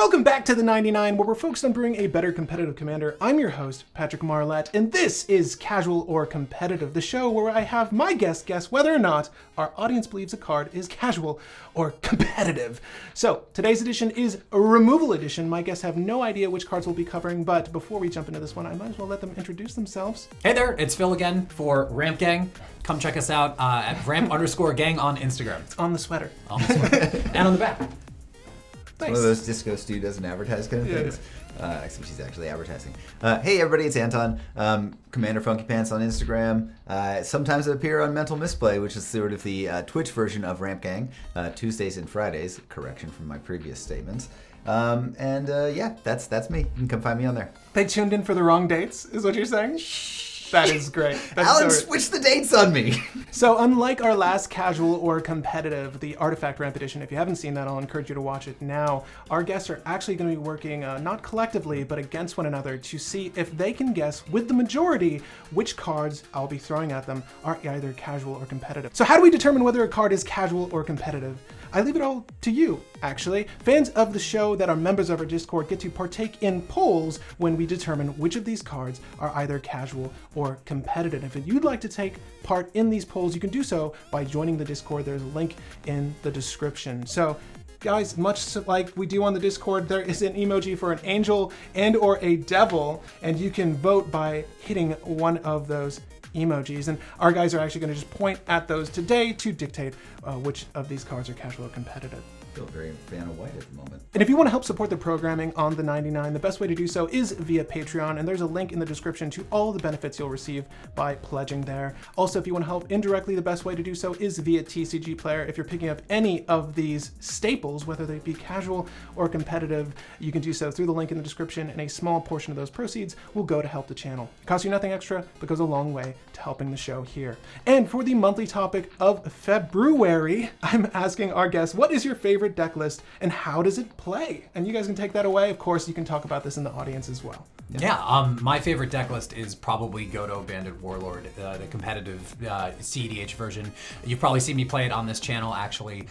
Welcome back to the 99, where we're focused on brewing a better competitive commander. I'm your host, Patrick Marlette, and this is Casual or Competitive, the show where I have my guest guess whether or not our audience believes a card is casual or competitive. So, today's edition is a removal edition. My guests have no idea which cards we'll be covering, but before we jump into this one, I might as well let them introduce themselves. Hey there, it's Phil again for Ramp Gang. Come check us out at ramp_gang on Instagram. It's on the sweater. On the sweater. And on the back. Nice. One of those Disco Stu doesn't advertise kind of things. Except she's actually advertising. Hey everybody, it's Anton. Commander Funky Pants on Instagram. Sometimes I appear on Mental Misplay, which is sort of the Twitch version of Ramp Gang. Tuesdays and Fridays. Correction from my previous statements. Yeah, that's me. You can come find me on there. They tuned in for the wrong dates, is what you're saying? That is great. Alan switched the dates on me. So unlike our last casual or competitive, the Artifact Ramp edition, if you haven't seen that, I'll encourage you to watch it now. Our guests are actually going to be working not collectively, but against one another to see if they can guess with the majority which cards I'll be throwing at them are either casual or competitive. So how do we determine whether a card is casual or competitive? I leave it all to you, actually. Fans of the show that are members of our Discord get to partake in polls when we determine which of these cards are either casual or competitive. If you'd like to take part in these polls, you can do so by joining the Discord. There's a link in the description. So, guys, much like we do on the Discord, there is an emoji for an angel and or a devil, and you can vote by hitting one of those emojis, and our guys are actually going to just point at those today to dictate which of these cards are casual or competitive. I feel very Vanna White at the moment. And if you want to help support the programming on the 99, the best way to do so is via Patreon, and there's a link in the description to all the benefits you'll receive by pledging there. Also, if you want to help indirectly, the best way to do so is via TCG Player. If you're picking up any of these staples, whether they be casual or competitive, you can do so through the link in the description, and a small portion of those proceeds will go to help the channel. It costs you nothing extra, but goes a long way to helping the show here. And for the monthly topic of February, I'm asking our guests, what is your favorite deck list and how does it play? And you guys can take that away. Of course, you can talk about this in the audience as well. Yeah, my favorite deck list is probably Godo Bandit Warlord, the competitive cEDH version. You've probably seen me play it on this channel, actually.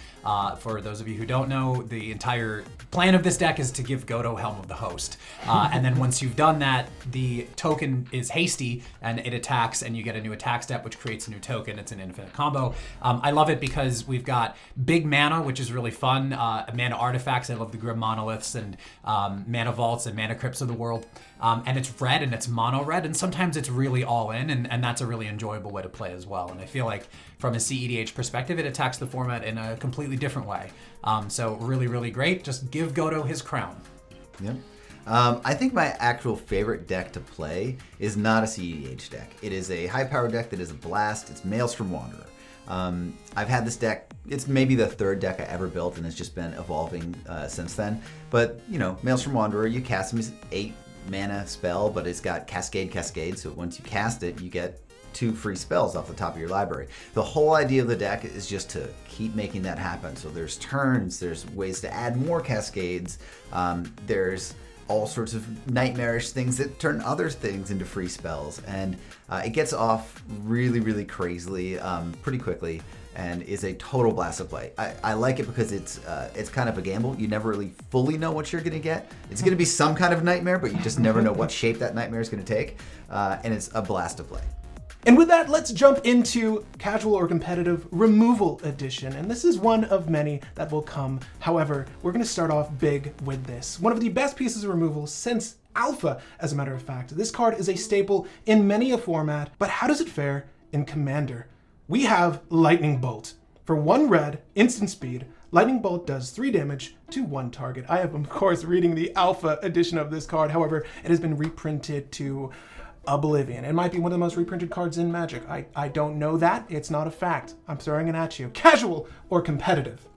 For those of you who don't know, the entire plan of this deck is to give Godo Helm of the Host. And then once you've done that, the token is hasty and it attacks and you get a new attack step, which creates a new token. It's an infinite combo. I love it because we've got big mana, which is really fun. Mana artifacts. I love the Grim Monoliths and mana vaults and mana crypts of the world. And it's red and it's mono red, and sometimes it's really all in, and that's a really enjoyable way to play as well. And I feel like from a cEDH perspective, it attacks the format in a completely different way. So really, really great. Just give Godo his crown. Yep. I think my actual favorite deck to play is not a cEDH deck. It is a high-powered deck that is a blast. It's Maelstrom Wanderer. I've had this deck, it's maybe the third deck I ever built, and it's just been evolving since then. But, you know, Maelstrom Wanderer, you cast him as 8 mana spell, but it's got Cascade, so once you cast it, you get 2 free spells off the top of your library. The whole idea of the deck is just to keep making that happen. So there's turns, there's ways to add more Cascades, there's all sorts of nightmarish things that turn other things into free spells, and it gets off really, really crazily pretty quickly, and is a total blast to play. I like it because it's kind of a gamble. You never really fully know what you're going to get. It's going to be some kind of nightmare, but you just never know what shape that nightmare is going to take, and it's a blast to play. And with that, let's jump into Casual or Competitive Removal Edition. And this is one of many that will come. However, we're going to start off big with this. One of the best pieces of removal since Alpha, as a matter of fact. This card is a staple in many a format, but how does it fare in Commander? We have Lightning Bolt. For 1 red, instant speed, Lightning Bolt does 3 damage to 1 target. I am, of course, reading the Alpha edition of this card. However, it has been reprinted to oblivion. It might be one of the most reprinted cards in Magic. I don't know that. It's not a fact. I'm throwing it at you. Casual or competitive?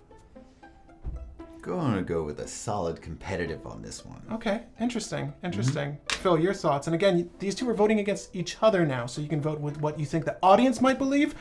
Gonna go with a solid competitive on this one. Okay, interesting. Phil, your thoughts? And again, these two are voting against each other now, so you can vote with what you think the audience might believe,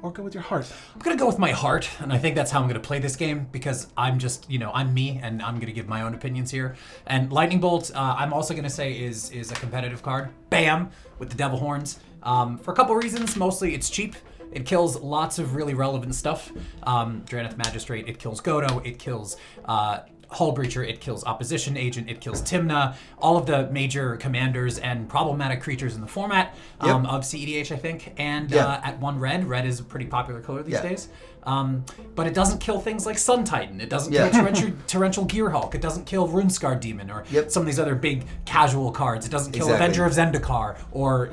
or go with your heart. I'm gonna go with my heart, and I think that's how I'm gonna play this game, because I'm just, I'm me, and I'm gonna give my own opinions here. And Lightning Bolt, I'm also gonna say is a competitive card. Bam! With the Devil Horns. For a couple reasons. Mostly it's cheap. It kills lots of really relevant stuff. Drannith Magistrate, it kills Godo, it kills Hull Breacher, it kills Opposition Agent, it kills Tymna, all of the major commanders and problematic creatures in the format of cEDH, I think. And at 1 red is a pretty popular color these days. But it doesn't kill things like Sun Titan. It doesn't kill Torrential Gear Hulk. It doesn't kill Runescarred Demon or some of these other big casual cards. It doesn't kill Avenger of Zendikar or,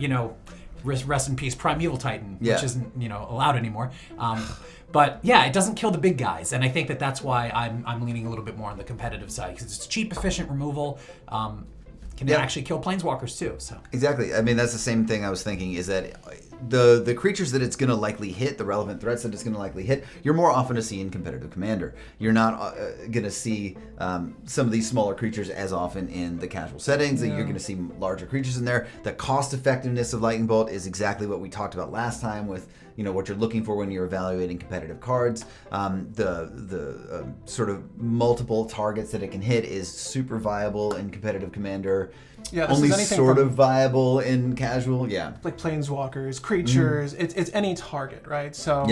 rest in peace, Primeval Titan, which isn't, allowed anymore. But yeah, it doesn't kill the big guys, and I think that's why I'm leaning a little bit more on the competitive side, because it's cheap, efficient removal. Can actually kill planeswalkers too. So exactly. I mean, that's the same thing I was thinking. Is that the creatures that it's going to likely hit, the relevant threats that it's going to likely hit, you're more often to see in competitive Commander. You're not going to see some of these smaller creatures as often in the casual settings. You're going to see larger creatures in there. The cost effectiveness of Lightning Bolt is exactly what we talked about last time with what you're looking for when you're evaluating competitive cards. The sort of multiple targets that it can hit is super viable in competitive Commander. Yeah, only sort of viable in casual. Yeah, like planeswalkers, creatures. It's any target, right? So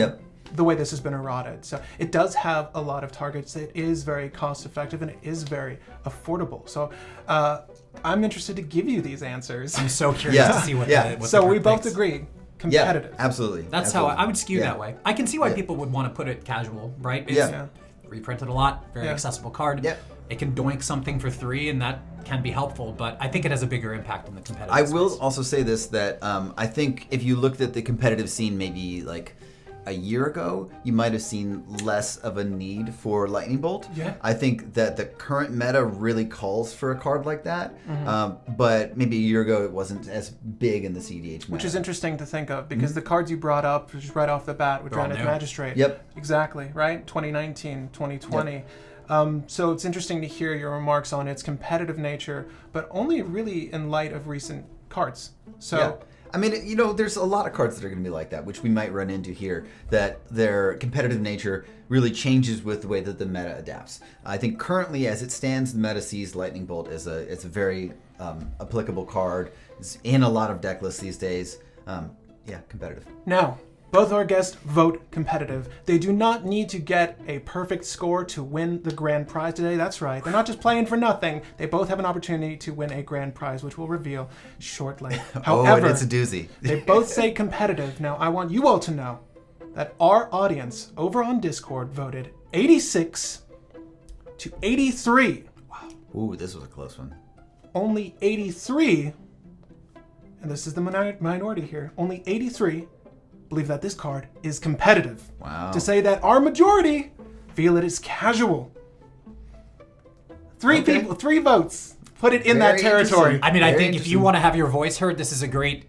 the way this has been eroded. So it does have a lot of targets. It is very cost effective and it is very affordable. So I'm interested to give you these answers. I'm so curious to see what So the we both thinks. agree. Competitive. Yeah, absolutely. That's how I would skew that way. I can see why people would want to put it casual, right? It's reprinted a lot, very accessible card. Yeah. It can doink something for 3, and that can be helpful, but I think it has a bigger impact on the competitive I space. will also say this, that I think if you looked at the competitive scene maybe like a year ago, you might have seen less of a need for Lightning Bolt. Yeah. I think that the current meta really calls for a card like that, but maybe a year ago it wasn't as big in the cEDH meta. Which is interesting to think of, because the cards you brought up just right off the bat with Dragon's Magistrate. Yep. Exactly, right? 2019, 2020. Yep. So it's interesting to hear your remarks on its competitive nature, but only really in light of recent cards. So. I mean, there's a lot of cards that are going to be like that, which we might run into here, that their competitive nature really changes with the way that the meta adapts. I think currently, as it stands, the meta sees Lightning Bolt as a very applicable card. It's in a lot of deck lists these days. Competitive. Now, both our guests vote competitive. They do not need to get a perfect score to win the grand prize today. That's right. They're not just playing for nothing. They both have an opportunity to win a grand prize, which we'll reveal shortly. However, and it's a doozy. They both say competitive. Now, I want you all to know that our audience over on Discord voted 86 to 83. Wow. Ooh, this was a close one. Only 83, and this is the minority here, only 83 believe that this card is competitive. Wow. To say that our majority feel it is casual. 3 people, 3 votes. Put it in that territory. I mean, I think if you want to have your voice heard, this is a great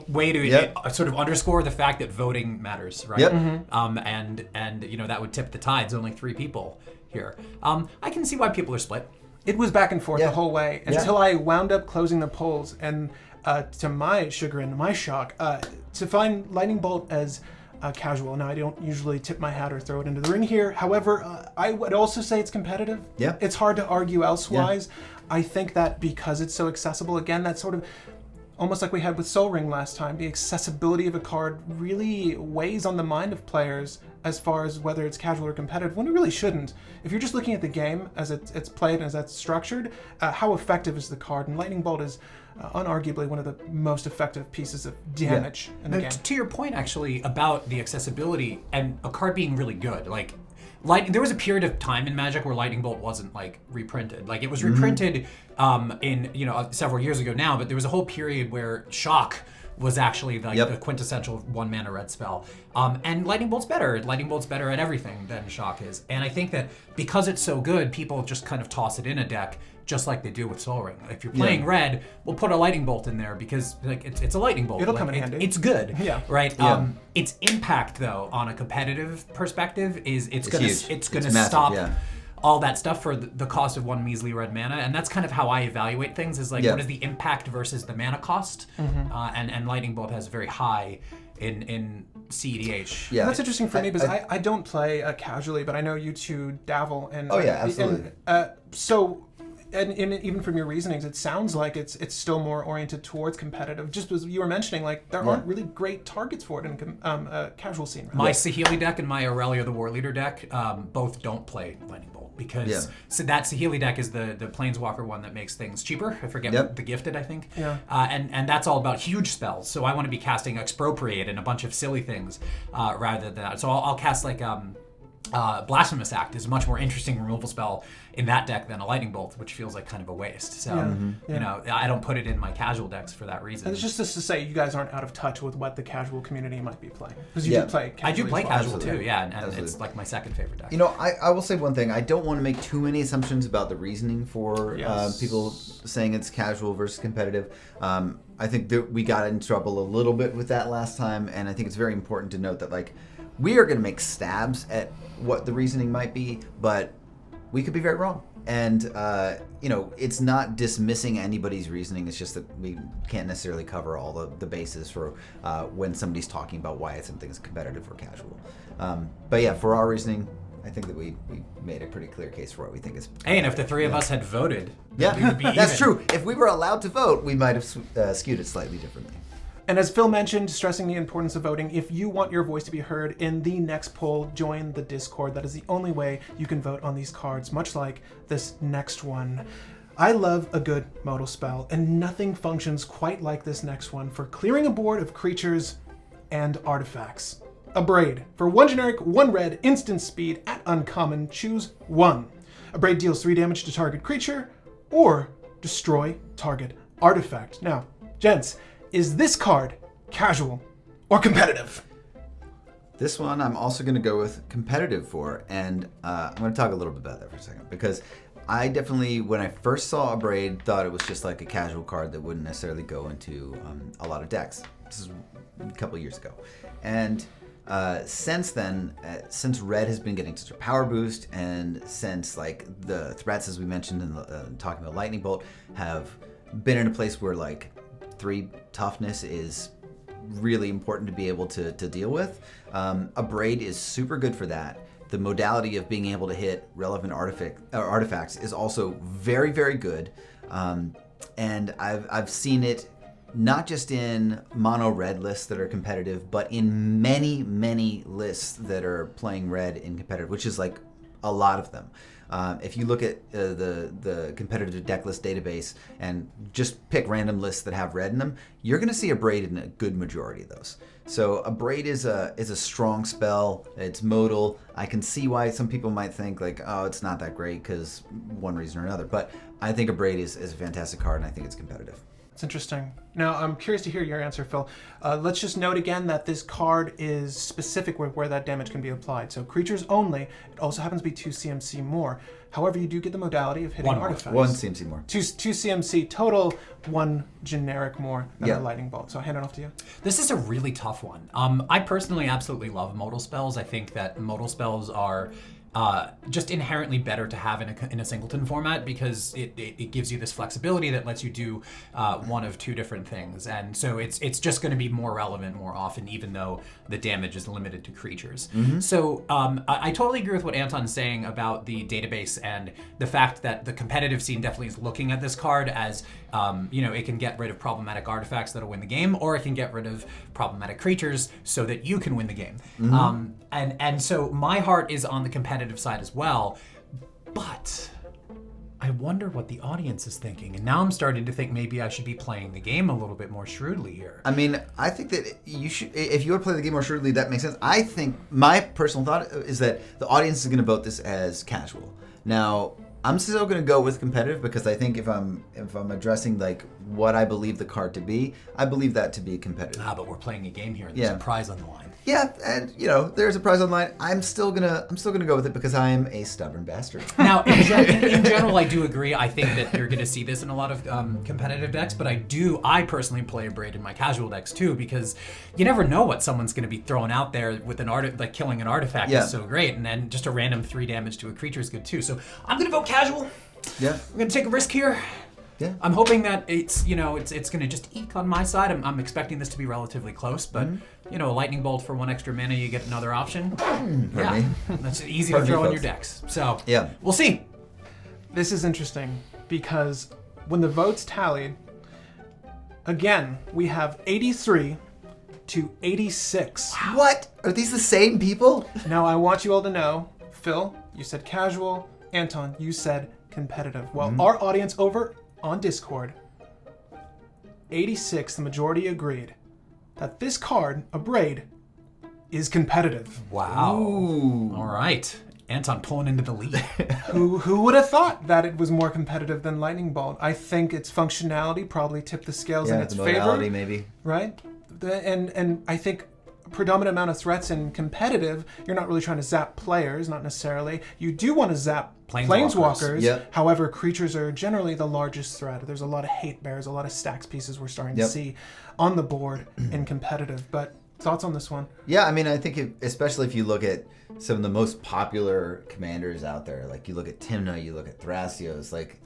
way to sort of underscore the fact that voting matters, right? Yep. And that would tip the tides. Only 3 people here. I can see why people are split. It was back and forth the whole way until I wound up closing the polls, and to my chagrin, my shock, to find Lightning Bolt as casual. Now, I don't usually tip my hat or throw it into the ring here. However, I would also say it's competitive. Yeah. It's hard to argue elsewise. Yeah. I think that because it's so accessible, again, that's sort of almost like we had with Sol Ring last time, the accessibility of a card really weighs on the mind of players as far as whether it's casual or competitive, when it really shouldn't. If you're just looking at the game as it's played and as that's structured, how effective is the card? And Lightning Bolt is unarguably one of the most effective pieces of damage in the game. To your point, actually, about the accessibility and a card being really good, like there was a period of time in Magic where Lightning Bolt wasn't reprinted. Like, it was reprinted in several years ago now, but there was a whole period where Shock was actually the quintessential 1 mana red spell. And Lightning Bolt's better. Lightning Bolt's better at everything than Shock is. And I think that because it's so good, people just kind of toss it in a deck, just like they do with Sol Ring. If you're playing red, we'll put a Lightning Bolt in there because it's a Lightning Bolt. It'll come in handy. It's good, right? Yeah. Its impact, though, on a competitive perspective is it's gonna massive, stop all that stuff for the cost of 1 measly red mana, and that's kind of how I evaluate things. Is what is the impact versus the mana cost? And Lightning Bolt has very high in cEDH. Yeah, that's interesting for me because I don't play casually, but I know you two dabble. And absolutely. So and even from your reasonings, it sounds like it's still more oriented towards competitive. Just as you were mentioning, like there aren't really great targets for it in casual scene. Right? My Saheeli deck and my Aurelia the War Leader deck both don't play Lightning Bolt because so that Saheeli deck is the Planeswalker one that makes things cheaper. I forget the Gifted, I think. Yeah. And that's all about huge spells. So I want to be casting Expropriate and a bunch of silly things rather than that. So I'll cast like Blasphemous Act is a much more interesting removal spell in that deck than a Lightning Bolt, which feels like kind of a waste. So, you know, I don't put it in my casual decks for that reason. And it's just to say you guys aren't out of touch with what the casual community might be playing. Because you do play casual. I do play casual Absolutely. too, yeah, and it's like my second favorite deck. You know, I will say one thing. I don't want to make too many assumptions about the reasoning for people saying it's casual versus competitive. I think that we got in trouble a little bit with that last time, and I think it's very important to note that, like, we are going to make stabs at what the reasoning might be, but we could be very wrong. And, you know, it's not dismissing anybody's reasoning. It's just that we can't necessarily cover all the bases for when somebody's talking about why something is competitive or casual. But yeah, for our reasoning, I think that we made a pretty clear case for what we think is competitive. Hey, and if the three of us had voted, we would be that's even. true. If we were allowed to vote, we might have skewed it slightly differently. And as Phil mentioned, stressing the importance of voting, if you want your voice to be heard in the next poll, join the Discord. That is the only way you can vote on these cards, much like this next one. I love a good modal spell, and nothing functions quite like this next one for clearing a board of creatures and artifacts. A Braid. For 1 generic, 1 red, instant speed at uncommon, choose 1. A Braid deals 3 damage to target creature, or destroy target artifact. Now, gents, is this card casual or competitive? This one I'm also going to go with competitive for, and I'm going to talk a little bit about that for a second, because I definitely, when I first saw a Braid, thought it was just like a casual card that wouldn't necessarily go into a lot of decks. This is a couple years ago. And since then, since Red has been getting such a power boost, and since like the threats, as we mentioned in talking about Lightning Bolt, have been in a place where like 3 toughness is really important to be able to deal with. A Braid is super good for that. The modality of being able to hit relevant artifacts is also very, very good. And I've seen it not just in mono red lists that are competitive, but in many, many lists that are playing red in competitive, which is like a lot of them. If you look at the competitive deck list database and just pick random lists that have red in them, you're going to see a Braid in a good majority of those. So a Braid is a strong spell. It's modal. I can see why some people might think like, oh, it's not that great because one reason or another. But I think a Braid is a fantastic card, and I think it's competitive. It's interesting. Now, I'm curious to hear your answer, Phil. Let's just note again that this card is specific with where that damage can be applied. So creatures only. It also happens to be 2 CMC more. However, you do get the modality of hitting artifacts. 1 CMC more. 2 CMC total, 1 generic more than a Lightning Bolt. So I'll hand it off to you. This is a really tough one. I personally absolutely love modal spells. I think that modal spells are just inherently better to have in a singleton format because it gives you this flexibility that lets you do one of 2 different things, and so it's just going to be more relevant more often, even though the damage is limited to creatures. So I totally agree with what Anton's saying about the database and the fact that the competitive scene definitely is looking at this card as you know, it can get rid of problematic artifacts that'll win the game, or it can get rid of problematic creatures so that you can win the game. And so my heart is on the competitive side as well, but I wonder what the audience is thinking, and now I'm starting to think maybe I should be playing the game a little bit more shrewdly here. I mean, I think that you should, if you want to play the game more shrewdly, that makes sense. I think my personal thought is that the audience is going to vote this as casual. Now, I'm still going to go with competitive because I think if I'm addressing like what I believe the card to be, I believe that to be competitive. But we're playing a game here. There's a prize on the line. Yeah, and you know, there's a prize online. I'm still gonna go with it because I am a stubborn bastard. Now, in general, I do agree. I think that you're gonna see this in a lot of competitive decks, but I personally play a Braid in my casual decks too, because you never know what someone's gonna be throwing out there with like killing an artifact is so great, and then just a random 3 damage to a creature is good too. So I'm gonna vote casual. Yeah, I'm gonna take a risk here. Yeah. I'm hoping that it's going to just eke on my side. I'm expecting this to be relatively close, but you know, a Lightning Bolt for 1 extra mana, you get another option. Me. That's easy to throw in your decks. So we'll see. This is interesting because when the votes tallied, again, we have 83 to 86. What? Are these the same people? Now, I want you all to know, Phil, you said casual. Anton, you said competitive. Well, our audience over on Discord, 86, the majority agreed that this card, a braid, is competitive. Wow. Ooh. All right. Anton pulling into the lead. Who would have thought that it was more competitive than Lightning Bolt? I think its functionality probably tipped the scales in its the favor. modality maybe. Right? And I think predominant amount of threats in competitive, you're not really trying to zap players, not necessarily. You do want to zap planeswalkers. Yep. However, creatures are generally the largest threat. There's a lot of hate bears, a lot of stacks pieces we're starting to see on the board in competitive. But thoughts on this one? Yeah, I mean, I think especially if you look at some of the most popular commanders out there, like you look at Tymna, you look at Thrasios, like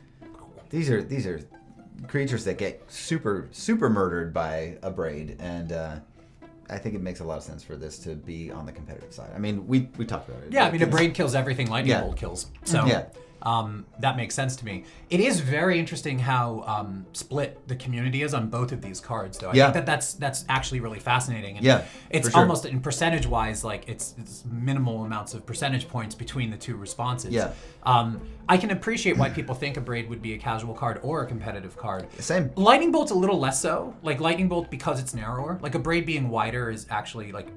these are creatures that get super murdered by a braid, and I think it makes a lot of sense for this to be on the competitive side. I mean, we talked about it. Yeah, I mean, a braid kills everything Lightning Bolt kills. So that makes sense to me. It is very interesting how split the community is on both of these cards, though. I think that's actually really fascinating. And it's almost in percentage-wise, like it's minimal amounts of percentage points between the two responses. Yeah. I can appreciate why people think a braid would be a casual card or a competitive card. Same. Lightning Bolt's a little less so. Like Lightning Bolt, because it's narrower. Like a braid being wider is actually like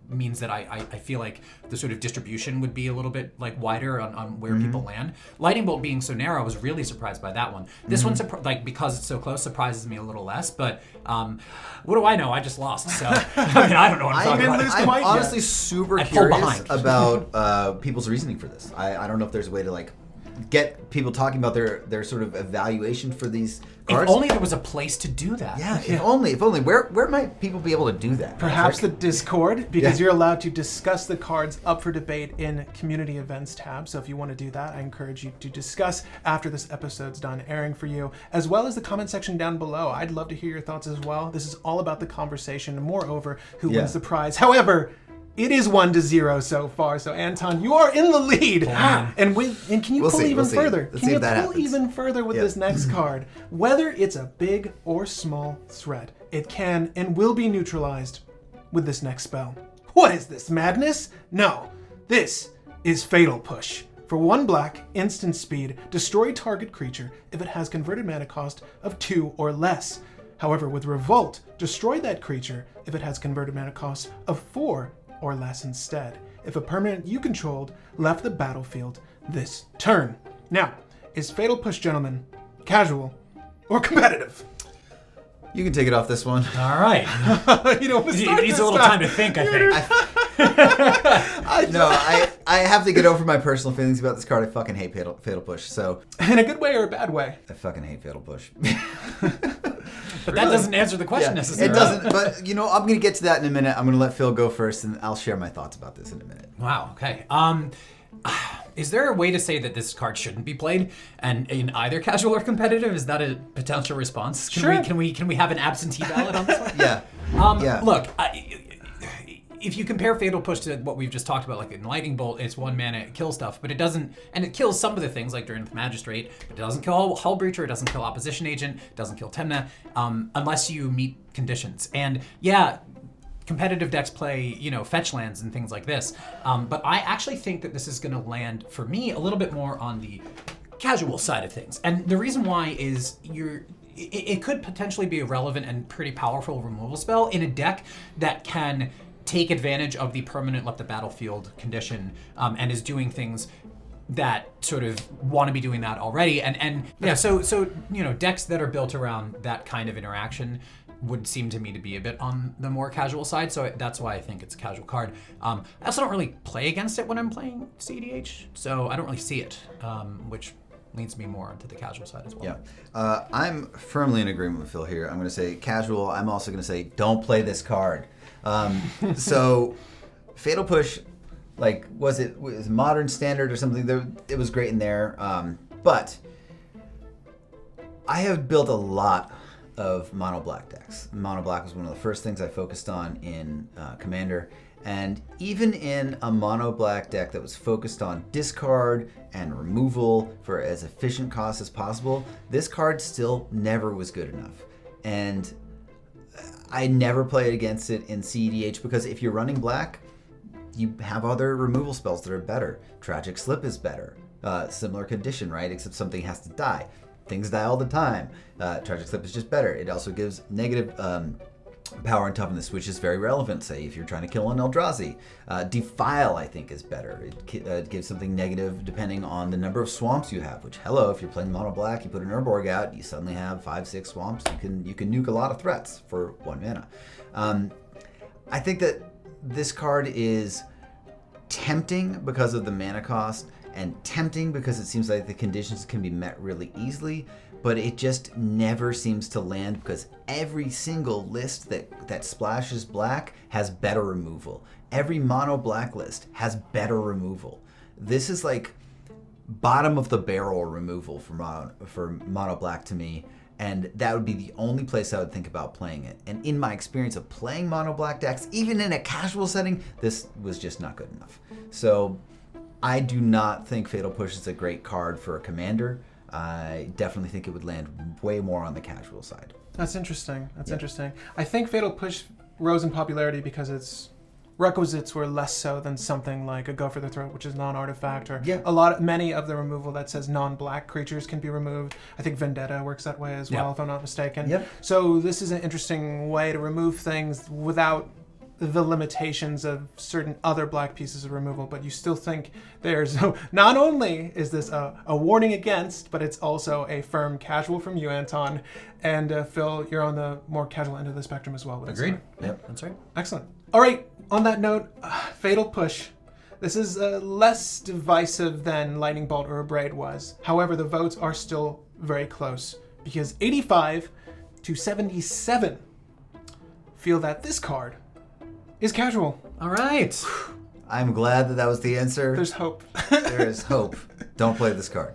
means that I feel like the sort of distribution would be a little bit like wider on where people land. Lightning Bolt being so narrow, I was really surprised by that one. This one, like because it's so close, surprises me a little less. But what do I know? I just lost. So I mean, I don't know what I'm talking about. I'm honestly super curious about people's reasoning for this. I don't know if there's a way to like get people talking about their sort of evaluation for these cards. If only there was a place to do that. Yeah, if only. Where might people be able to do that? Perhaps the Discord, because you're allowed to discuss the cards up for debate in Community Events tab. So if you want to do that, I encourage you to discuss after this episode's done airing for you, as well as the comment section down below. I'd love to hear your thoughts as well. This is all about the conversation, and moreover, who wins the prize. However, it is 1-0 so far. So Anton, you are in the lead. And can you pull even further? Can you pull even further with this next card? Whether it's a big or small threat, it can and will be neutralized with this next spell. What is this, madness? No, this is Fatal Push. For 1 black, instant speed, destroy target creature if it has converted mana cost of 2 or less. However, with Revolt, destroy that creature if it has converted mana cost of 4 or less instead, if a permanent you controlled left the battlefield this turn. Now, is Fatal Push, gentlemen, casual or competitive? You can take it off this one. All right. You know, It needs a little time to think, I think. I have to get over my personal feelings about this card. I fucking hate Fatal Push. So in a good way or a bad way? I fucking hate Fatal Push. But that doesn't answer the question necessarily. It doesn't, but I'm going to get to that in a minute. I'm going to let Phil go first, and I'll share my thoughts about this in a minute. Wow, okay. Is there a way to say that this card shouldn't be played, and in either casual or competitive? Is that a potential response? Can we have an absentee ballot on this one? Look, if you compare Fatal Push to what we've just talked about, like in Lightning Bolt, it's 1 mana, it kills stuff, but it doesn't, and it kills some of the things like Durinth Magistrate, but it doesn't kill Hull Breacher, it doesn't kill Opposition Agent, it doesn't kill Tymna, unless you meet conditions. And competitive decks play, fetch lands and things like this, but I actually think that this is going to land, for me, a little bit more on the casual side of things. And the reason why is it could potentially be a relevant and pretty powerful removal spell in a deck that can take advantage of the permanent left the battlefield condition, and is doing things that sort of want to be doing that already. So decks that are built around that kind of interaction would seem to me to be a bit on the more casual side. So that's why I think it's a casual card. I also don't really play against it when I'm playing cEDH, so I don't really see it, which leads me more onto the casual side as well. Yeah, I'm firmly in agreement with Phil here. I'm going to say casual. I'm also going to say don't play this card. So Fatal Push, was it modern standard or something? It was great in there, but I have built a lot of mono black decks. Mono black was one of the first things I focused on in Commander, And even in a mono black deck that was focused on discard and removal for as efficient cost as possible, this card still never was good enough. And I never played against it in cEDH because if you're running black, you have other removal spells that are better. Tragic Slip is better. Similar condition, right? Except something has to die. Things die all the time. Tragic Slip is just better. It also gives negative power and toughness, which is very relevant, say, if you're trying to kill an Eldrazi. Defile, I think, is better. It gives something negative depending on the number of swamps you have, which, hello, if you're playing mono black, you put an Urborg out, you suddenly have 5-6 swamps. You can nuke a lot of threats for 1 mana. I think that this card is tempting because of the mana cost, and tempting because it seems like the conditions can be met really easily, but it just never seems to land because every single list that splashes black has better removal. Every mono black list has better removal. This is like bottom of the barrel removal for mono black to me, and that would be the only place I would think about playing it. And in my experience of playing mono black decks, even in a casual setting, this was just not good enough. So I do not think Fatal Push is a great card for a commander. I definitely think it would land way more on the casual side. That's interesting. That's interesting. I think Fatal Push rose in popularity because its requisites were less so than something like a Go for the Throat, which is non-artifact, or many of the removal that says non-black creatures can be removed. I think Vendetta works that way as well, if I'm not mistaken. Yep. So this is an interesting way to remove things without the limitations of certain other black pieces of removal, but you still think there's not only is this a warning against, but it's also a firm casual from you, Anton. And Phil, you're on the more casual end of the spectrum as well. Agreed. Yep, that's right. Excellent. All right, on that note, Fatal Push. This is less divisive than Lightning Bolt or a Braid was. However, the votes are still very close because 85 to 77 feel that this card is casual. All right. I'm glad that was the answer. There's hope. There is hope. Don't play this card.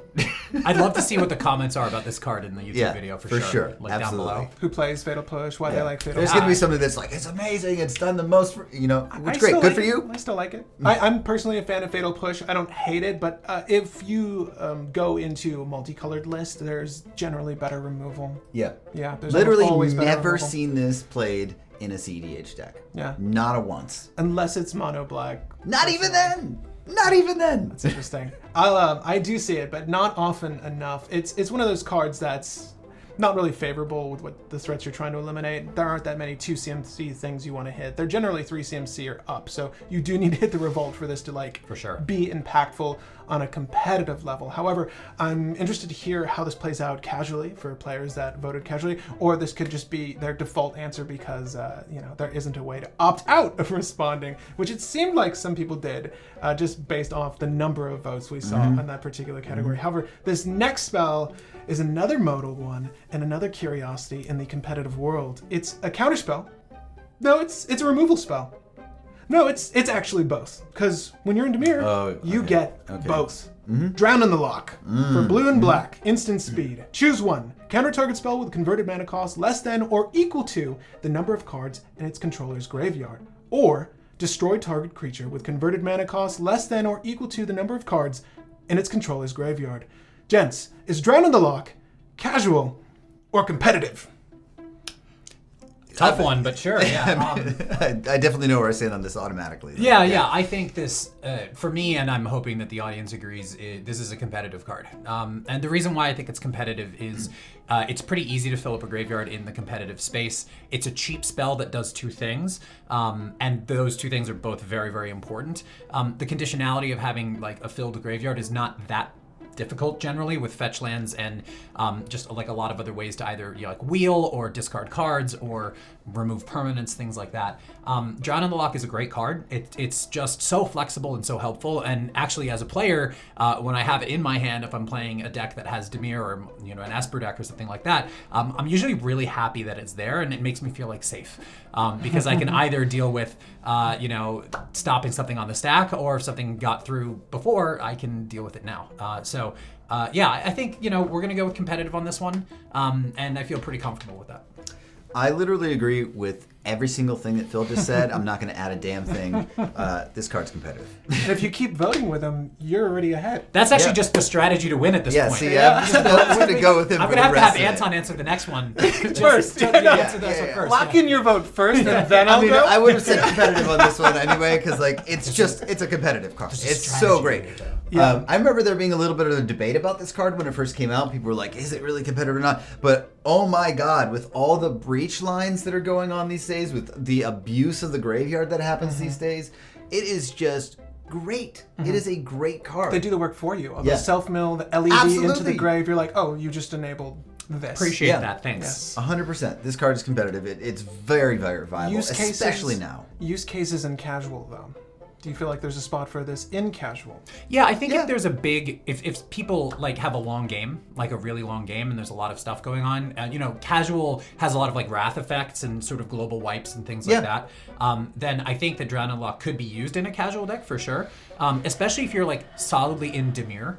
I'd love to see what the comments are about this card in the YouTube video for sure. Like Absolutely. down below. Who plays Fatal Push? Why they like Fatal There's Push? going to be something that's like, it's amazing, it's done the most, which great, good like for it. you. I still like it. I'm personally a fan of Fatal Push. I don't hate it, but if you go into a multicolored list, there's generally better removal. Yeah. Yeah. There's Literally always better never removal. seen this played in a cEDH deck. Yeah. Not a once. Unless it's mono black. Not even then. Not even then. That's interesting. I do see it, but not often enough. It's one of those cards that's not really favorable with what the threats you're trying to eliminate. There aren't that many 2 CMC things you want to hit. They're generally 3 CMC or up, so you do need to hit the Revolt for this to For sure. be impactful on a competitive level. However, I'm interested to hear how this plays out casually for players that voted casually, or this could just be their default answer because there isn't a way to opt out of responding, which it seemed like some people did, just based off the number of votes we saw in that particular category. However, this next spell is another modal one and another curiosity in the competitive world. It's a counterspell. No, it's a removal spell. No, it's actually both. Because when you're in Dimir, you get both. Drown in the Lock. For blue and black, instant speed. Choose one. Counter target spell with converted mana cost less than or equal to the number of cards in its controller's graveyard. Or destroy target creature with converted mana cost less than or equal to the number of cards in its controller's graveyard. Gents, is Drown in the Lock casual or competitive? Tough one, but sure. Yeah. I definitely know where I stand on this automatically. Yeah. I think this, for me, and I'm hoping that the audience agrees, this is a competitive card. And the reason why I think it's competitive is it's pretty easy to fill up a graveyard in the competitive space. It's a cheap spell that does 2 things, and those 2 things are both very, very important. The conditionality of having like a filled graveyard is not that difficult generally with fetch lands and just like a lot of other ways to either wheel or discard cards or remove permanents, things like that. Drown in the Lock is a great card. It's just so flexible and so helpful. And actually, as a player, when I have it in my hand, if I'm playing a deck that has Dimir or an Esper deck or something like that, I'm usually really happy that it's there, and it makes me feel like safe because I can either deal with stopping something on the stack, or if something got through before, I can deal with it now. I think we're gonna go with competitive on this one, and I feel pretty comfortable with that. I literally agree with every single thing that Phil just said. I'm not going to add a damn thing. This card's competitive. And if you keep voting with him, you're already ahead. That's actually just the strategy to win at this point. See, I'm going to go with him. I'm going to to have Anton answer the next one. First. Answer this one first. Lock in your vote first, and then I'll go. I would have said competitive on this one anyway, because like it's a competitive card. It's so great. Yeah. I remember there being a little bit of a debate about this card when it first came out. People were like, is it really competitive or not? But oh my god, with all the breach lines that are going on these days, with the abuse of the graveyard that happens these days, it is just great. It is a great card. They do the work for you. The self-mill, the LED into the grave, you're like, oh, you just enabled this. Appreciate that. Thanks. 100%. This card is competitive. It's very, very viable, especially now. Use cases in casual, though. Do you feel like there's a spot for this in casual? Yeah, I think if there's a big, if people like have a long game, like a really long game, and there's a lot of stuff going on, casual has a lot of like wrath effects and sort of global wipes and things like that. Then I think that Drown and Lock could be used in a casual deck for sure, especially if you're like solidly in Dimir.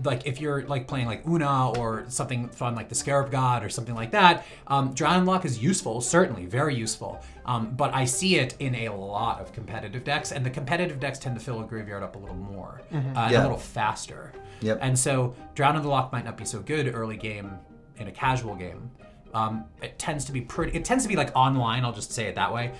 Like if you're like playing like Una or something fun like the Scarab God or something like that, Drown and Lock is useful, certainly very useful. But I see it in a lot of competitive decks, and the competitive decks tend to fill a graveyard up a little more, and a little faster. And so Drown in the Lock might not be so good early game in a casual game. It tends to be like online, I'll just say it that way,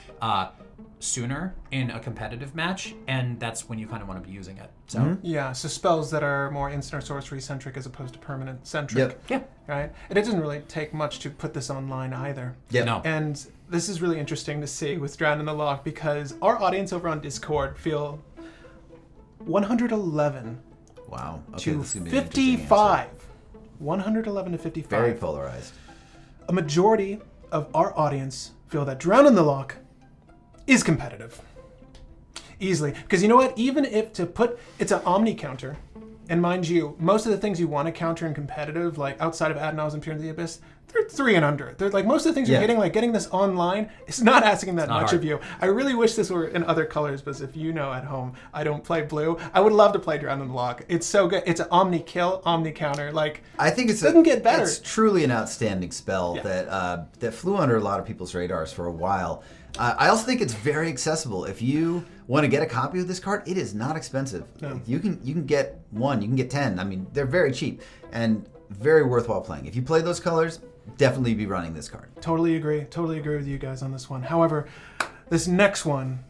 sooner in a competitive match, and that's when you kind of want to be using it. So so spells that are more instant or sorcery centric as opposed to permanent centric. Right? And it doesn't really take much to put this online either. No. And this is really interesting to see with Drown in the Lock, because our audience over on Discord feel 111 to 55. 111 to 55. Very polarized. A majority of our audience feel that Drown in the Lock is competitive. Easily. Because you know what? Even if it's an omni counter, and mind you, most of the things you want to counter in competitive, like outside of Ad Nauseam, Peer into the Abyss, they're 3 and under. They're like most of the things you're getting, like getting this online, is not asking that much of you. I really wish this were in other colors, because if you know at home, I don't play blue. I would love to play Drown in the Lock. It's so good. It's an omni kill, omni counter. Like I think it doesn't get better. It's truly an outstanding spell that flew under a lot of people's radars for a while. I also think it's very accessible. If you want to get a copy of this card, it is not expensive. No. You can get 1, you can get 10. I mean, they're very cheap and very worthwhile playing. If you play those colors, definitely be running this card. Totally agree. Totally agree with you guys on this one. However, this next one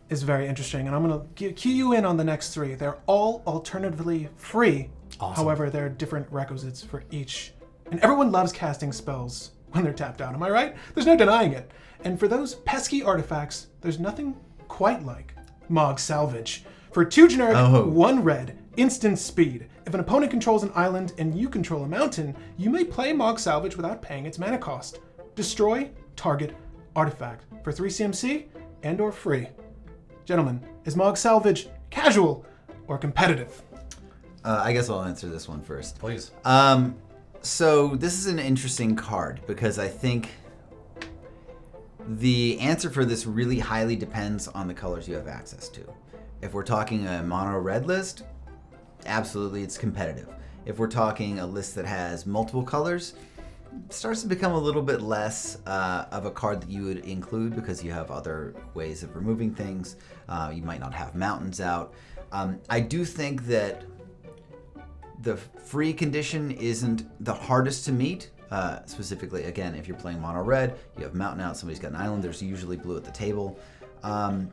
is very interesting, and I'm going to cue you in on the next 3. They're all alternatively free. Awesome. However, there are different requisites for each. And everyone loves casting spells when they're tapped out. Am I right? There's no denying it. And for those pesky artifacts, there's nothing quite like Mogg Salvage. For 2 generic, 1 red, instant speed. If an opponent controls an island and you control a mountain, you may play Mogg Salvage without paying its mana cost. Destroy target artifact for 3 CMC and or free. Gentlemen, is Mogg Salvage casual or competitive? I guess I'll answer this one first. Please. So this is an interesting card, because I think the answer for this really highly depends on the colors you have access to. If we're talking a mono red list, absolutely it's competitive. If we're talking a list that has multiple colors, it starts to become a little bit less of a card that you would include, because you have other ways of removing things. You might not have mountains out. I do think that the free condition isn't the hardest to meet. Specifically, again, if you're playing mono red, you have mountain out, somebody's got an island, there's usually blue at the table. I'm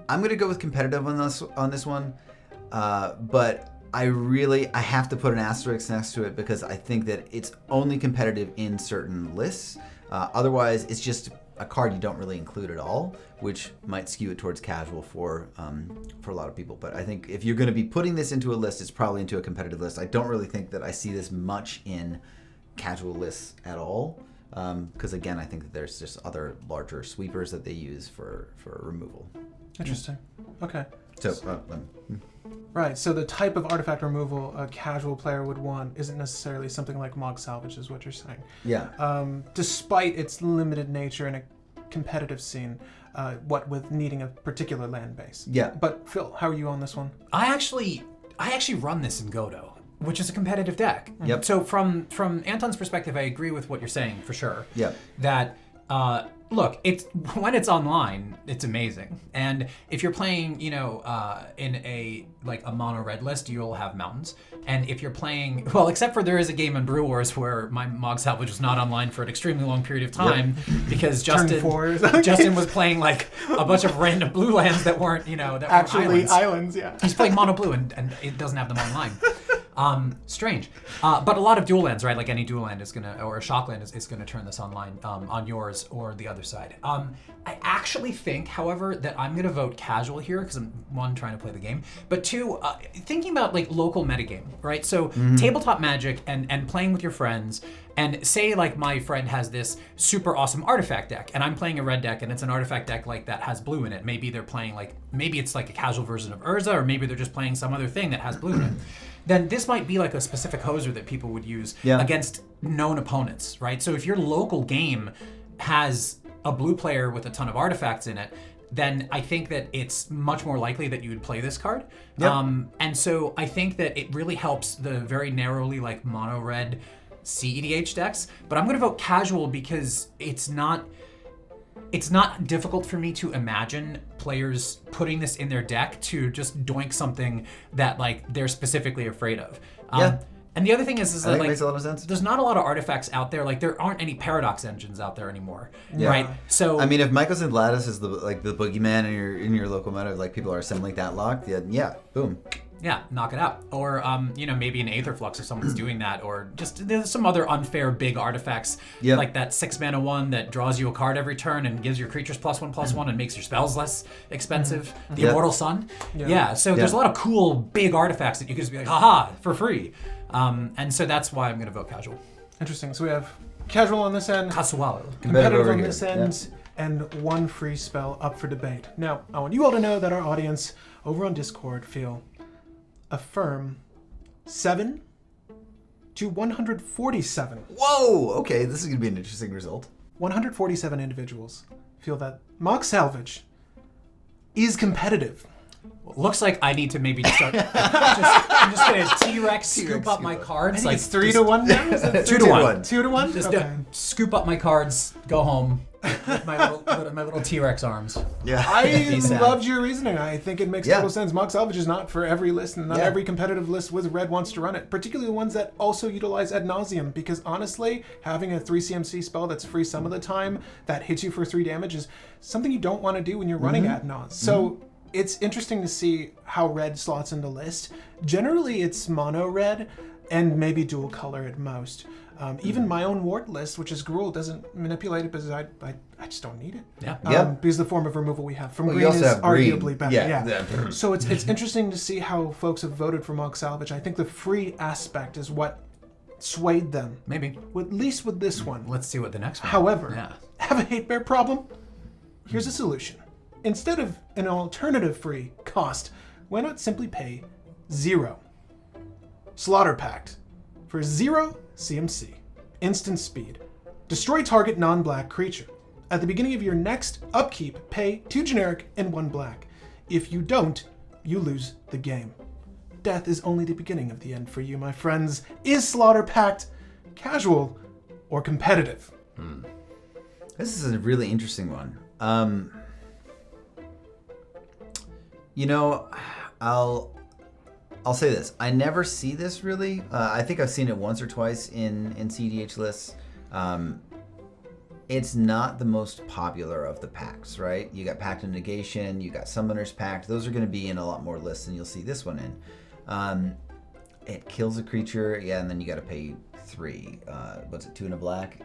going to go with competitive on this one, but I have to put an asterisk next to it, because I think that it's only competitive in certain lists. Otherwise, it's just a card you don't really include at all, which might skew it towards casual for a lot of people. But I think if you're going to be putting this into a list, it's probably into a competitive list. I don't really think that I see this much in casual lists at all, because again, I think that there's just other larger sweepers that they use for removal. Interesting. Okay. So right, so the type of artifact removal a casual player would want isn't necessarily something like Mogg Salvage, is what you're saying. Yeah. Despite its limited nature in a competitive scene, what with needing a particular land base. Yeah. But Phil, how are you on this one? I actually run this in Godot. which is a competitive deck. Yep. So from Anton's perspective, I agree with what you're saying for sure. Yep. That look, it's when it's online, it's amazing. And if you're playing, in a mono red list, you'll have mountains. And if you're playing, well, except for there is a game in Brew Wars where my Mog Salvage was not online for an extremely long period of time because Justin was playing like a bunch of random blue lands that weren't, that actually weren't islands. Yeah. He's playing mono blue and it doesn't have them online. Strange. But a lot of dual lands, right? Like any dual land is or a shock land is gonna turn this online on yours or the other side. I actually think, however, that I'm gonna vote casual here because I'm one, trying to play the game, but two, thinking about like local metagame, right? So tabletop Magic and playing with your friends, and say like my friend has this super awesome artifact deck and I'm playing a red deck and it's an artifact deck like that has blue in it. Maybe they're playing maybe it's like a casual version of Urza, or maybe they're just playing some other thing that has blue in it. Then this might be like a specific hoser that people would use against known opponents, right? So if your local game has a blue player with a ton of artifacts in it, then I think that it's much more likely that you would play this card. Yep. And so I think that it really helps the very narrowly like mono red cEDH decks. But I'm going to vote casual because it's not difficult for me to imagine players putting this in their deck to just doink something that like they're specifically afraid of. And the other thing is I that think like it makes a lot of sense. there's not a lot of artifacts out there. Like there aren't any paradox engines out there anymore, right? So I mean, if Mycosynth Lattice is the boogeyman in your local meta, like people are assembling that lock, yeah, boom. Yeah, knock it out. Or, maybe an Aetherflux if someone's doing that. Or just there's some other unfair big artifacts, like that 6-mana one that draws you a card every turn and gives your creatures +1/+1 and makes your spells less expensive. The Immortal Sun. So there's a lot of cool big artifacts that you can just be like, haha, for free. And so that's why I'm going to vote casual. Interesting. So we have casual on this end, Casual. competitive on this end, and one free spell up for debate. Now, I want you all to know that our audience over on Discord feel a firm 7 to 147. Whoa! Okay, this is going to be an interesting result. 147 individuals feel that Mog Salvage is competitive. Looks like I need to maybe start. I'm just going to T-Rex scoop up my cards. I think Like it's 3 to 1 now? Is it 2 to 1. 2 to 1? Just Okay. scoop up my cards, go home with my little T-Rex arms. Yeah. I sad. loved your reasoning. I think it makes total sense. Mog Salvage is not for every list, and not every competitive list with red wants to run it, particularly the ones that also utilize ad nauseum, because honestly, having a 3 CMC spell that's free some of the time that hits you for 3 damage is something you don't want to do when you're running ad naus. So it's interesting to see how red slots in the list. Generally, it's mono red and maybe dual color at most. Even my own ward list, which is Gruul, doesn't manipulate it because I just don't need it. Yeah. Because the form of removal we have from Well, green you also is have green. arguably better. Yeah. So it's interesting to see how folks have voted for Mog Salvage. I think the free aspect is what swayed them. Maybe. At least with this one. Let's see what the next one. However, have a hate bear problem? Here's a solution. Instead of an alternative free cost, why not simply pay 0? Slaughter Pact for 0 CMC. Instant speed. Destroy target non-black creature. At the beginning of your next upkeep, pay 2 generic and 1 black. If you don't, you lose the game. Death is only the beginning of the end for you, my friends. Is Slaughter Pact casual or competitive? This is a really interesting one. I'll say this. I never see this really. I think I've seen it once or twice in cEDH lists. It's not the most popular of the pacts, right? You got Pact of Negation, you got Summoner's Pact. Those are going to be in a lot more lists than you'll see this one in. It kills a creature, and then you got to pay 3. What's it, 2 and a black?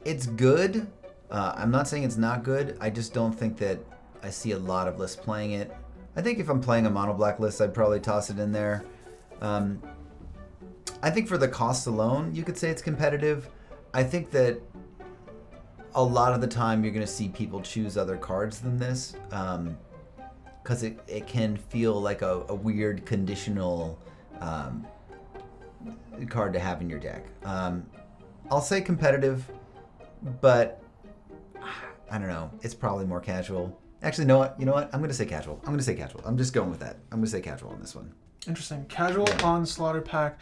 It's good. I'm not saying it's not good. I just don't think that I see a lot of lists playing it. I think if I'm playing a mono black list, I'd probably toss it in there. I think for the cost alone, you could say it's competitive. I think that a lot of the time you're going to see people choose other cards than this, because it can feel like a weird conditional card to have in your deck. I'll say competitive, but I don't know. It's probably more casual. Actually, know what? You know what? I'm going to say casual. I'm just going with that. I'm going to say casual on this one. Interesting. Casual on Slaughter Pact.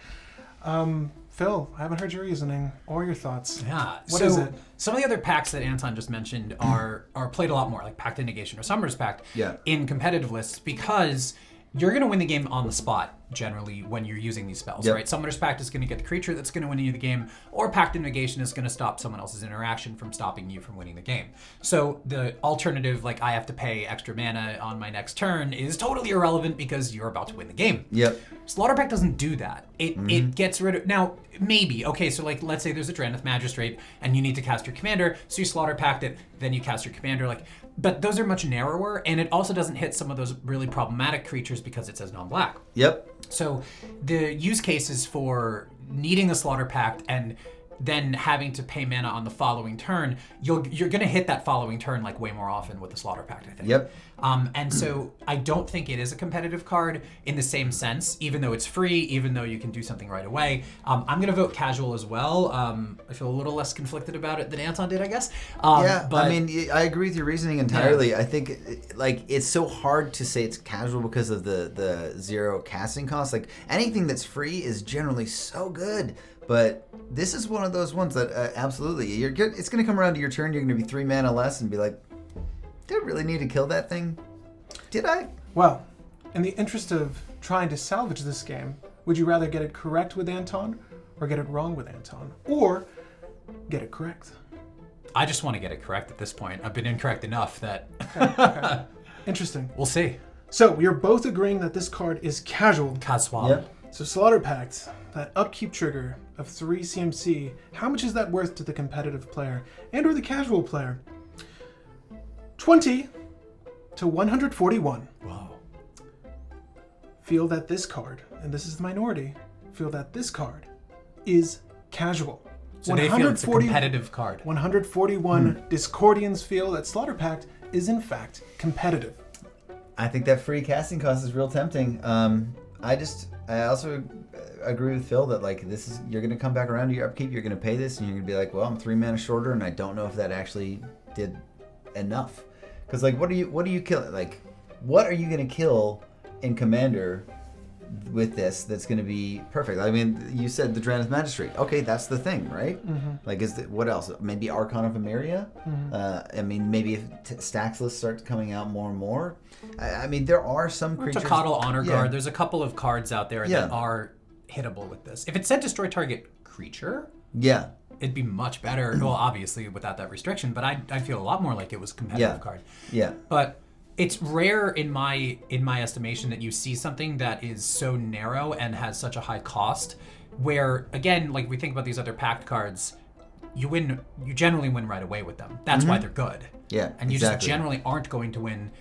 Phil, I haven't heard your reasoning or your thoughts. Yeah. What is it? Some of the other packs that Anton just mentioned are played a lot more, like Pact of Negation or Summer's Pact, in competitive lists, because you're going to win the game on the spot, generally, when you're using these spells, right? Summoner's Pact is going to get the creature that's going to win you the game, or Pact of Negation is going to stop someone else's interaction from stopping you from winning the game. So the alternative, like I have to pay extra mana on my next turn, is totally irrelevant because you're about to win the game. Yep. Slaughter Pact doesn't do that. It gets rid of... Now, maybe. Okay, so like let's say there's a Drannith Magistrate and you need to cast your commander, so you Slaughter Pact it, then you cast your commander. But those are much narrower, and it also doesn't hit some of those really problematic creatures because it says non-black. Yep. So the use cases for needing a Slaughter Pact and then having to pay mana on the following turn, you're going to hit that following turn like way more often with the Slaughter Pact, I think. Yep. And so I don't think it is a competitive card in the same sense, even though it's free, even though you can do something right away. I'm going to vote casual as well. I feel a little less conflicted about it than Anton did, I guess. But I mean, I agree with your reasoning entirely. I think it's so hard to say it's casual because of the zero casting cost. Like anything that's free is generally so good. But this is one of those ones that absolutely, it's going to come around to your turn. You're going to be 3 mana less and be like, did I really need to kill that thing? Did I? Well, in the interest of trying to salvage this game, would you rather get it correct with Anton or get it wrong with Anton? Or get it correct? I just want to get it correct at this point. I've been incorrect enough that... Okay. Interesting. We'll see. So, we are both agreeing that this card is casual. Casual. Yep. So Slaughter Pact, that upkeep trigger of 3 CMC, how much is that worth to the competitive player and or the casual player? 20 to 141. Wow. Feel that this card, and this is the minority, feel that this card is casual. So they feel it's a competitive card. 141 Discordians feel that Slaughter Pact is in fact competitive. I think that free casting cost is real tempting. I also agree with Phil that like you're going to come back around to your upkeep, you're going to pay this, and you're going to be like, well, I'm 3 mana shorter, and I don't know if that actually did enough. Because like, what are you killing? Like, what are you going to kill in Commander with this that's going to be perfect? I mean, you said the Drannith Magistrate. Okay, that's the thing, right? Mm-hmm. Like, what else? Maybe Archon of Emeria? Mm-hmm. I mean, maybe if stacks lists start coming out more and more. I mean, there are some creatures... Tocatl, Honor Guard. There's a couple of cards out there that are hittable with this. If it said destroy target creature... Yeah. It'd be much better. Well, obviously, without that restriction, but I feel a lot more like it was a competitive card. Yeah. But... It's rare in my estimation that you see something that is so narrow and has such a high cost, where again, like we think about these other pact cards, you generally win right away with them. That's why they're good. Yeah, and you just generally aren't going to win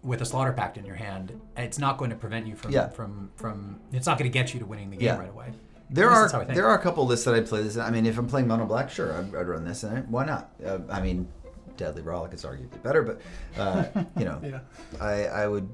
with a Slaughter Pact in your hand. It's not going to prevent you from it's not going to get you to winning the game right away. There are a couple lists that I'd play this. I mean, if I'm playing mono black, sure, I'd run this. And why not? I mean. Deadly Rollick is arguably better, but I would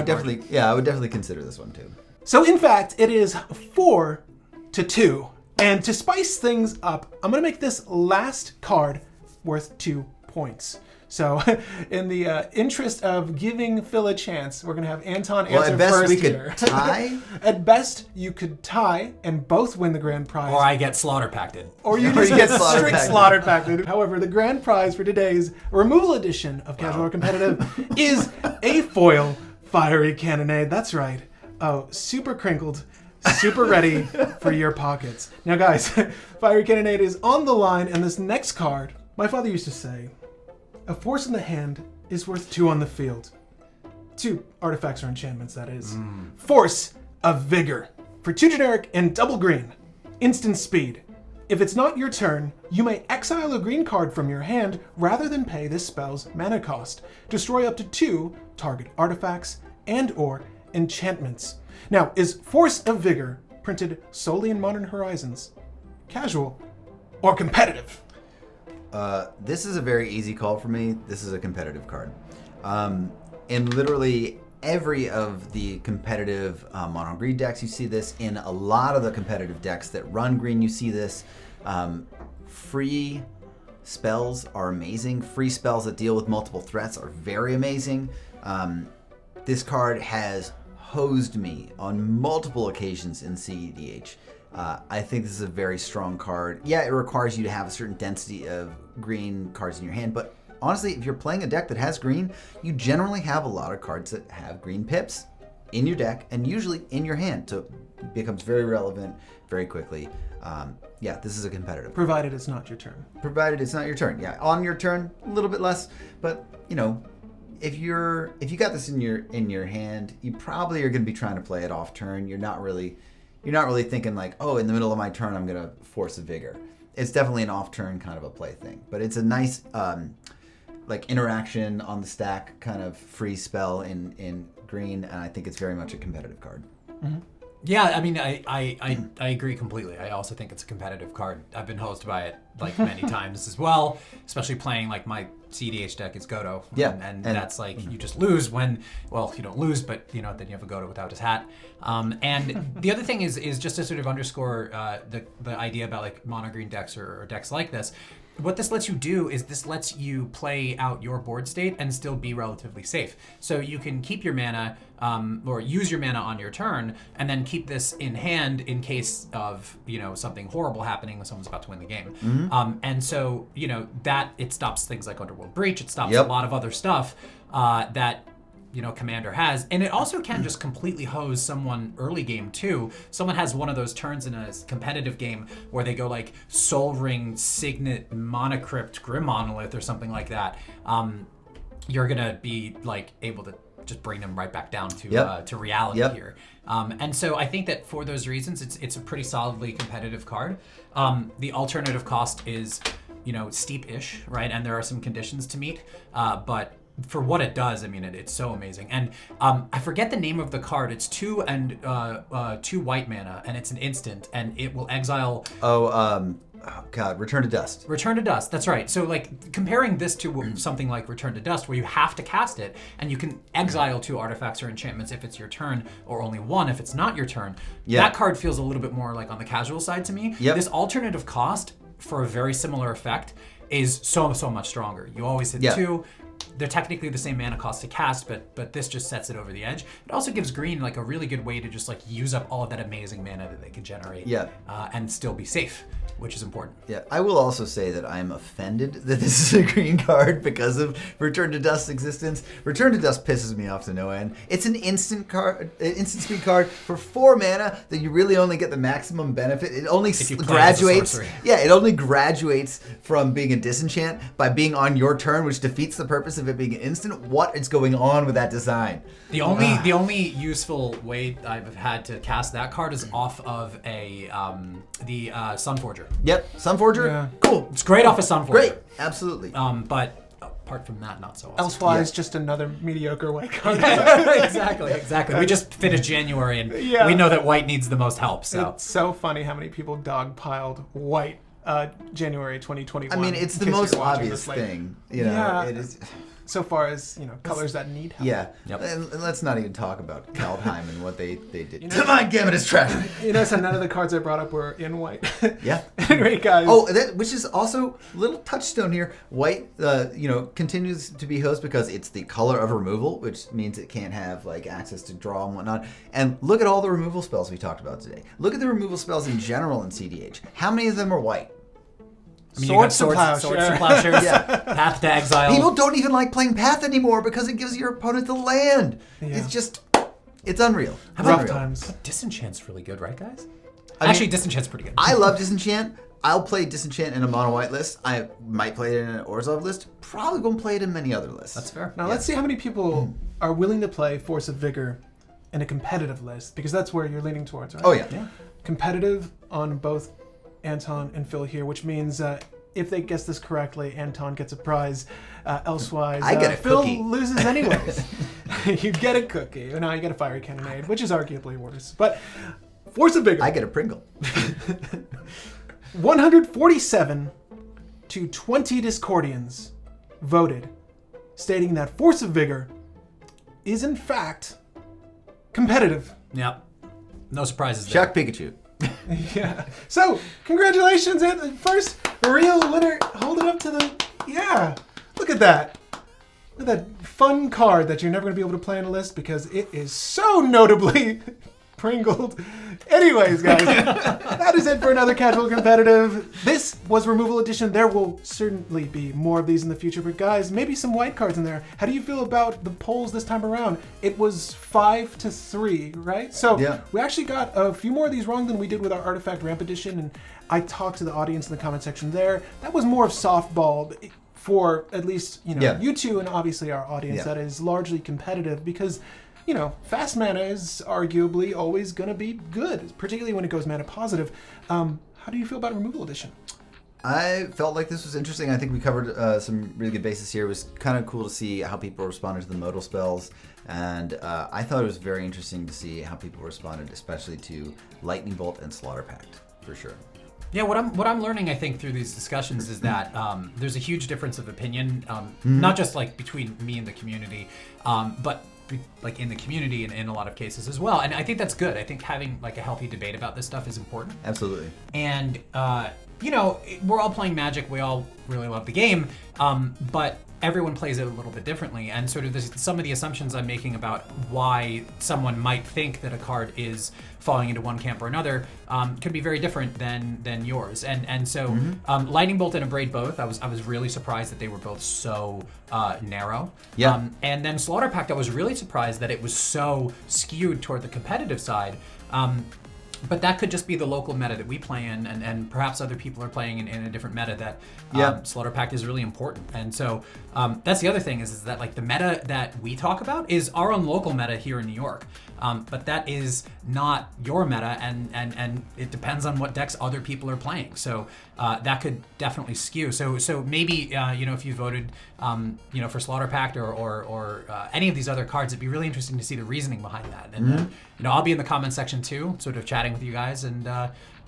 definitely consider this one too. So in fact, it is 4-2, and to spice things up, I'm gonna make this last card worth 2 points. So, in the interest of giving Phil a chance, we're going to have Anton answer first. At best, we here. could tie. At best, you could tie and both win the grand prize. Or I get Slaughter Pacted. Or you just get strict Slaughter Pacted. However, the grand prize for today's removal edition of Casual or Competitive is a foil Fiery Cannonade. That's right. Oh, super crinkled. Super ready for your pockets. Now, guys, Fiery Cannonade is on the line, and this next card, my father used to say, a force in the hand is worth 2 on the field. 2 artifacts or enchantments, that is. Force of Vigor. For 2 generic and double green. Instant speed. If it's not your turn, you may exile a green card from your hand rather than pay this spell's mana cost. Destroy up to 2 target artifacts and or enchantments. Now, is Force of Vigor printed solely in Modern Horizons? Casual or competitive? This is a very easy call for me. This is a competitive card. In literally every of the competitive mono green decks, you see this. In a lot of the competitive decks that run green, you see this. Free spells are amazing. Free spells that deal with multiple threats are very amazing. This card has hosed me on multiple occasions in cEDH. I think this is a very strong card. Yeah, it requires you to have a certain density of green cards in your hand, but honestly, if you're playing a deck that has green, you generally have a lot of cards that have green pips in your deck and usually in your hand, so it becomes very relevant very quickly. Yeah, this is a competitive. Provided it's not your turn. Provided it's not your turn. Yeah, on your turn, a little bit less, but you know, if you got this in your hand, you probably are going to be trying to play it off turn. You're not really thinking like, oh, in the middle of my turn, I'm going to force a vigor. It's definitely an off turn kind of a play thing, but it's a nice like interaction on the stack kind of free spell in green, and I think it's very much a competitive card. Mm-hmm. Yeah, I mean, I agree completely. I also think it's a competitive card. I've been hosed by it like many times as well, especially playing like my cEDH deck is Godo. Yeah. And that's like, you just lose when, well, you don't lose, but you know, then you have a Godo without his hat. And the other thing is just to sort of underscore the idea about like mono green decks or decks like this. What this lets you do is this lets you play out your board state and still be relatively safe. So you can keep your mana or use your mana on your turn and then keep this in hand in case of, you know, something horrible happening when someone's about to win the game. Mm-hmm. And so, you know, that it stops things like Underworld Breach. It stops Yep. a lot of other stuff that, you know, Commander has. And it also can just completely hose someone early game too. Someone has one of those turns in a competitive game where they go like Soul Ring, Signet, Monocrypt, Grim Monolith or something like that. You're gonna be like able to just bring them right back down to reality here. And so I think that for those reasons, it's a pretty solidly competitive card. The alternative cost is, you know, steep-ish, right? And there are some conditions to meet, but for what it does, I mean, it's so amazing. And I forget the name of the card. It's 2 white mana, and it's an instant, and it will exile. Oh God, Return to Dust. Return to Dust, that's right. So like comparing this to something like Return to Dust, where you have to cast it, and you can exile 2 artifacts or enchantments if it's your turn, or only 1 if it's not your turn. Yeah. That card feels a little bit more like on the casual side to me. Yep. This alternative cost for a very similar effect is so much stronger. You always hit 2. They're technically the same mana cost to cast, but this just sets it over the edge. It also gives green like a really good way to just like use up all of that amazing mana that they can generate, and still be safe, which is important. Yeah, I will also say that I'm offended that this is a green card because of Return to Dust's existence. Return to Dust pisses me off to no end. It's an instant speed card for 4 mana that you really only get the maximum benefit. It only graduates. Yeah, it only graduates from being a disenchant by being on your turn, which defeats the purpose of it being an instant. What is going on with that design? The only useful way I've had to cast that card is off of the Sunforger. Yep, Sunforger. Yeah. Cool. It's great off of Sunforger. Great, absolutely. But apart from that, not so awesome. Elsewise, just another mediocre white card. Exactly. We just finished January, and we know that white needs the most help. So it's so funny how many people dogpiled white January 2021. I mean, it's the most obvious thing. You know, it is. So far as, you know, colors that need help. Yeah. Yep. And let's not even talk about Kaldheim and what they did. Divine Gambit is trash. You know, so none of the cards I brought up were in white. Yeah. Anyway, guys. Oh, which is also a little touchstone here. White, you know, continues to be host because it's the color of removal, which means it can't have like access to draw and whatnot. And look at all the removal spells we talked about today. Look at the removal spells in general in cEDH. How many of them are white? I mean, swords to plowshares, Path to Exile. People don't even like playing Path anymore because it gives your opponent the land. Yeah. It's unreal. Rough times. But Disenchant's really good, right, guys? Actually, Disenchant's pretty good. I love Disenchant. I'll play Disenchant in a mono white list. I might play it in an Orzhov list. Probably won't play it in many other lists. That's fair. Now let's see how many people are willing to play Force of Vigor in a competitive list, because that's where you're leaning towards, right? Oh yeah. Competitive on both Anton and Phil here, which means if they guess this correctly, Anton gets a prize. Elsewise, I get a Phil cookie. loses anyways. You get a cookie. No, you get a fiery cannonade, which is arguably worse. But Force of Vigor. I get a Pringle. 147 to 20 Discordians voted, stating that Force of Vigor is in fact competitive. Yep. No surprises there. Shock Pikachu. Yeah. So, congratulations, Anthony. First Real winner. Hold it up to the... Yeah. Look at that. Look at that fun card that you're never going to be able to play on a list because it is so notably pringled. Anyways, guys, that is it for another Casual Competitive. This was Removal Edition. There will certainly be more of these in the future, but guys, maybe some white cards in there. How do you feel about the polls this time around? It was 5-3, right? So yeah. We actually got a few more of these wrong than we did with our Artifact Ramp Edition, and I talked to the audience in the comment section there. That was more of softball for at least, you two and obviously our audience that is largely competitive because fast mana is arguably always going to be good, particularly when it goes mana positive. How do you feel about Removal Edition? I felt like this was interesting. I think we covered some really good bases here. It was kind of cool to see how people responded to the modal spells, and I thought it was very interesting to see how people responded, especially to Lightning Bolt and Slaughter Pact, for sure. Yeah, what I'm learning, I think, through these discussions is that there's a huge difference of opinion, not just like between me and the community, but like in the community and in a lot of cases as well. And I think that's good. I think having like a healthy debate about this stuff is important. Absolutely. And we're all playing Magic. We all really love the game, but everyone plays it a little bit differently. And sort of some of the assumptions I'm making about why someone might think that a card is falling into one camp or another could be very different than yours. And so Lightning Bolt and a Braid both, I was really surprised that they were both so narrow. Yeah. And then Slaughter Pact, I was really surprised that it was so skewed toward the competitive side. But that could just be the local meta that we play in, and perhaps other people are playing in a different meta that Slaughter Pact is really important. And so that's the other thing is that like the meta that we talk about is our own local meta here in New York. But that is not your meta, and it depends on what decks other people are playing. So that could definitely skew. So maybe if you voted for Slaughter Pact or any of these other cards, it'd be really interesting to see the reasoning behind that. And I'll be in the comment section too, sort of chatting with you guys, and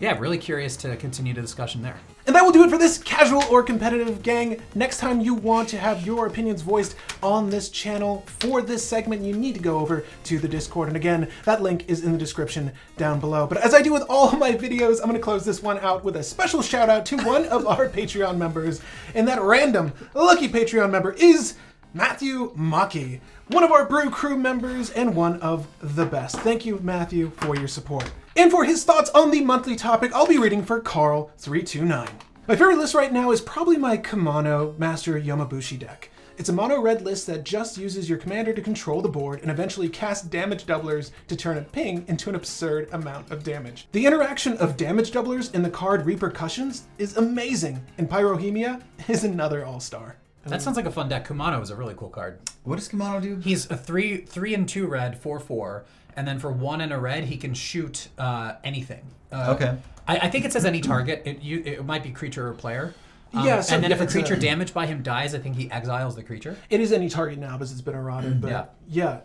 really curious to continue the discussion there. And that will do it for this Casual or Competitive, gang. Next time you want to have your opinions voiced on this channel for this segment, you need to go over to the Discord. And again, that link is in the description down below. But as I do with all of my videos, I'm going to close this one out with a special shout out to one of our Patreon members. And that random lucky Patreon member is Matthew Maki, one of our Brew Crew members and one of the best. Thank you, Matthew, for your support. And for his thoughts on the monthly topic, I'll be reading for Carl329. My favorite list right now is probably my Kumano Master Yamabushi deck. It's a mono-red list that just uses your commander to control the board and eventually cast damage doublers to turn a ping into an absurd amount of damage. The interaction of damage doublers in the card Repercussions is amazing, and Pyrohemia is another all-star. That sounds like a fun deck. Kumano is a really cool card. What does Kumano do? He's a 3 and 2 red, 4/4, and then for 1 and a red, he can shoot anything. Okay. I think it says any target. It might be creature or player. So and then if a creature damaged by him dies, I think he exiles the creature. It is any target now because it's been eroded, but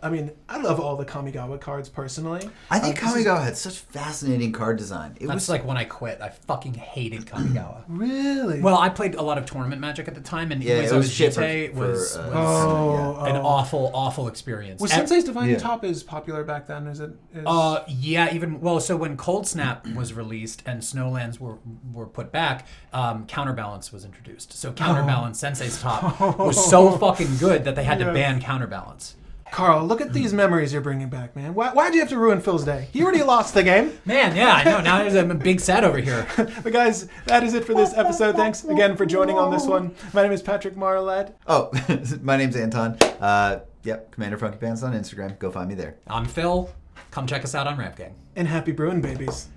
I mean, I love all the Kamigawa cards personally. I think Kamigawa had such fascinating card design. That's like when I quit. I fucking hated Kamigawa. Really? Well, I played a lot of tournament Magic at the time, and it was shit was an awful experience. Was Sensei's Divine Top is popular back then? Is it? So when Cold Snap was released and Snowlands were put back, Counterbalance was introduced. So Counterbalance, Sensei's Top, was so fucking good that they had to ban Counterbalance. Carl, look at these memories you're bringing back, man. Why'd you have to ruin Phil's day? He already lost the game. Man, yeah, I know. Now there's a big set over here. But guys, that is it for this episode. Thanks again for joining on this one. My name is Patrick Marlette. Oh, my name's Anton. Commander Funky Pants on Instagram. Go find me there. I'm Phil. Come check us out on Ramp Gang. And happy brewing, babies.